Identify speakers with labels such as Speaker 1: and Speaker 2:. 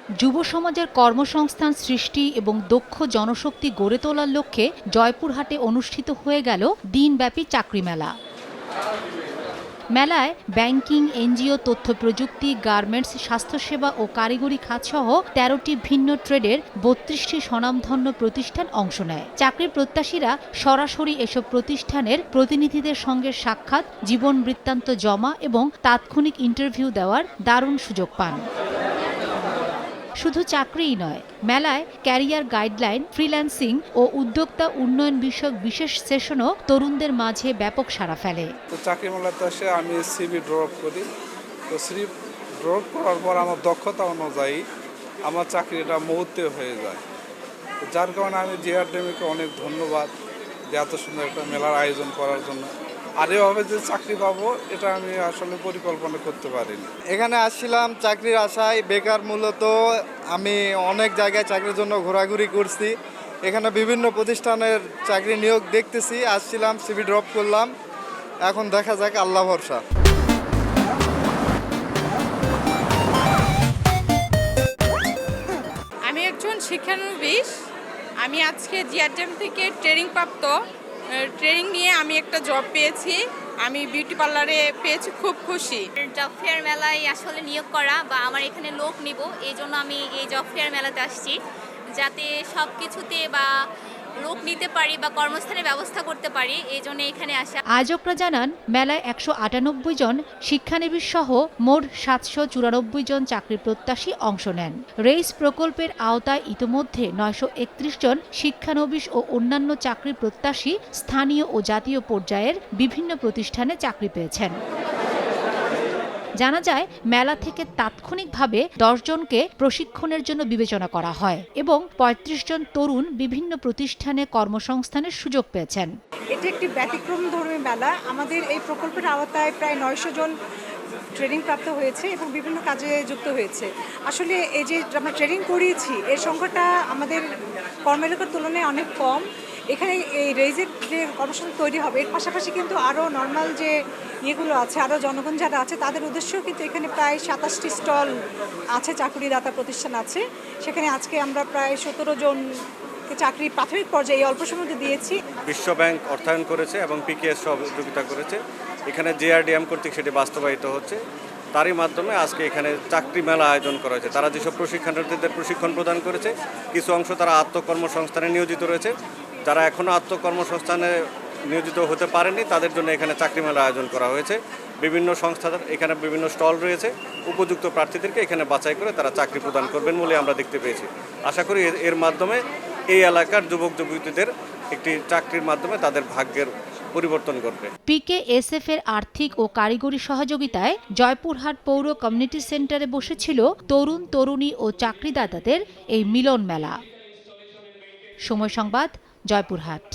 Speaker 1: যুব সমাজের কর্মসংস্থান সৃষ্টি এবং দক্ষ জনশক্তি গড়ে তোলার লক্ষ্যে জয়পুরহাটে অনুষ্ঠিত হয়ে গেল দিনব্যাপী চাকরি মেলা। মেলায় ব্যাংকিং, এনজিও, তথ্য প্রযুক্তি, গার্মেন্টস, স্বাস্থ্যসেবা ও কারিগরি খাতসহ ১৩টি ভিন্ন ট্রেডের ৩২টি স্বনামধন্য প্রতিষ্ঠান অংশ নেয়। চাকরি প্রত্যাশীরা সরাসরি এসব প্রতিষ্ঠানের প্রতিনিধিদের সঙ্গে সাক্ষাৎ, জীবন বৃত্তান্ত জমা এবং তাৎক্ষণিক ইন্টারভিউ দেওয়ার দারুণ সুযোগ পান। শুধু চাকরিই নয়, মেলায় ক্যারিয়ার গাইডলাইন, ফ্রিল্যান্সিং ও উদ্যোক্তা উন্নয়ন বিষয়ক বিশেষ সেশনও তরুণদের মাঝে ব্যাপক সাড়া ফেলে।
Speaker 2: তো চাকরি মেলাতে এসে আমি সিভি ড্রপ করি। তো সিভি ড্রপ করার পর আমার দক্ষতা অনুযায়ী আমার চাকরিটা মুহূর্তে হয়ে যায়। যার কারণে আমি জিআরডিএমকে অনেক ধন্যবাদ যে এত সুন্দর একটা মেলার আয়োজন করার জন্য। আর এভাবে যে চাকরি পাবো এটা আমি আসলে পরিকল্পনা করতে পারিনি।
Speaker 3: এখানে আসছিলাম চাকরির আশায়, বেকার মূলত আমি অনেক জায়গায় চাকরির জন্য ঘোরাঘুরি করছি। এখানে বিভিন্ন প্রতিষ্ঠানের চাকরি নিয়োগ দেখতেছি, আসছিলাম, সিভি ড্রপ করলাম, এখন দেখা যাক, আল্লাহ ভরসা।
Speaker 4: আমি একজন শিক্ষানবিশ। আমি আজকে জিআরডিএম থেকে ট্রেনিং নিয়ে আমি একটা জব পেয়েছি। আমি বিউটি পার্লারে পেয়েছি, খুব খুশি।
Speaker 5: জব ফেয়ার মেলায় আসলে নিয়োগ করা বা আমার এখানে লোক নিব, এই জন্য আমি এই জব ফেয়ার মেলাতে আসছি, যাতে সব কিছুতে বা লোক নিতে পারি বা কর্মস্থানের ব্যবস্থা করতে পারি, এই জন্য এখানে আসা।
Speaker 1: আয়োজকরা জানান, মেলায় ১৯৮ জন শিক্ষানবিশ সহ মোট ৭৯৪ জন চাকরি প্রত্যাশী অংশ নেন। রেইস প্রকল্পের আওতায় ইতোমধ্যে ৯৩১ জন শিক্ষানবিশ ও অন্যান্য চাকরি প্রত্যাশী স্থানীয় ও জাতীয় পর্যায়ের বিভিন্ন প্রতিষ্ঠানে চাকরি পেয়েছেন। জানা যায়, মেলা থেকে তাৎক্ষণিকভাবে ১০ জনকে প্রশিক্ষণের জন্য বিবেচনা করা হয় এবং ৩৫ জন তরুণ বিভিন্ন প্রতিষ্ঠানে কর্মসংস্থানের সুযোগ পেয়েছেন।
Speaker 6: এটি একটি ব্যতিক্রমধর্মী মেলা। আমাদের এই প্রকল্পের আওতায় প্রায় ৯০০ জন ট্রেনিং প্রাপ্ত হয়েছে এবং বিভিন্ন কাজে যুক্ত হয়েছে। আসলে এই যে আমরা ট্রেনিং করিয়েছি, এর সংখ্যাটা আমাদের কর্মএলাকার তুলনায় অনেক কম। এখানে এই রেইজের যে কর্মসংস্থান তৈরি হবে, এর পাশাপাশি কিন্তু আরও নর্মাল যে ইয়েগুলো আছে, আরও জনগণ যারা আছে তাদের উদ্দেশ্যেও কিন্তু এখানে প্রায় ২৭টি স্টল আছে, চাকরিদাতা প্রতিষ্ঠান আছে। সেখানে আজকে আমরা প্রায় ১৭ জনকে চাকরি প্রাথমিক পর্যায়ে অল্প সময় দিয়েছি।
Speaker 7: বিশ্ব ব্যাংক অর্থায়ন করেছে এবং পিকেএস সহযোগিতা করেছে। এখানে জিআরডিএম কর্তৃক সেটি বাস্তবায়িত হচ্ছে। তারই মাধ্যমে আজকে এখানে চাকরি মেলা আয়োজন করা হয়েছে। তারা যেসব প্রশিক্ষণার্থীদের প্রশিক্ষণ প্রদান করেছে, কিছু অংশ তারা আত্মকর্মসংস্থানে নিয়োজিত রয়েছে। যারা এখনও আত্মকর্মসংস্থানে নিয়োজিত হতে পারেনি, তাদের জন্য এখানে চাকরি মেলা আয়োজন করা হয়েছে। বিভিন্ন সংস্থা, এখানে বিভিন্ন স্টল রয়েছে। উপযুক্ত প্রার্থীদেরকে এখানে বাছাই করে তারা চাকরি প্রদান করবেন বলে আমরা দেখতে পেয়েছি। আশা করি এর মাধ্যমে এই এলাকার যুবক যুবতীদের একটি চাকরির মাধ্যমে তাদের ভাগ্যের পরিবর্তন করবে।
Speaker 1: পিকেএসএফ এর আর্থিক ও কারিগরি সহযোগিতায় জয়পুরহাট পৌর কমিউনিটি সেন্টারে বসেছিল তরুণ, তরুণী ও চাকরিদাতাদের এই মিলন মেলা। সময় সংবাদ, জয়পুরহাট।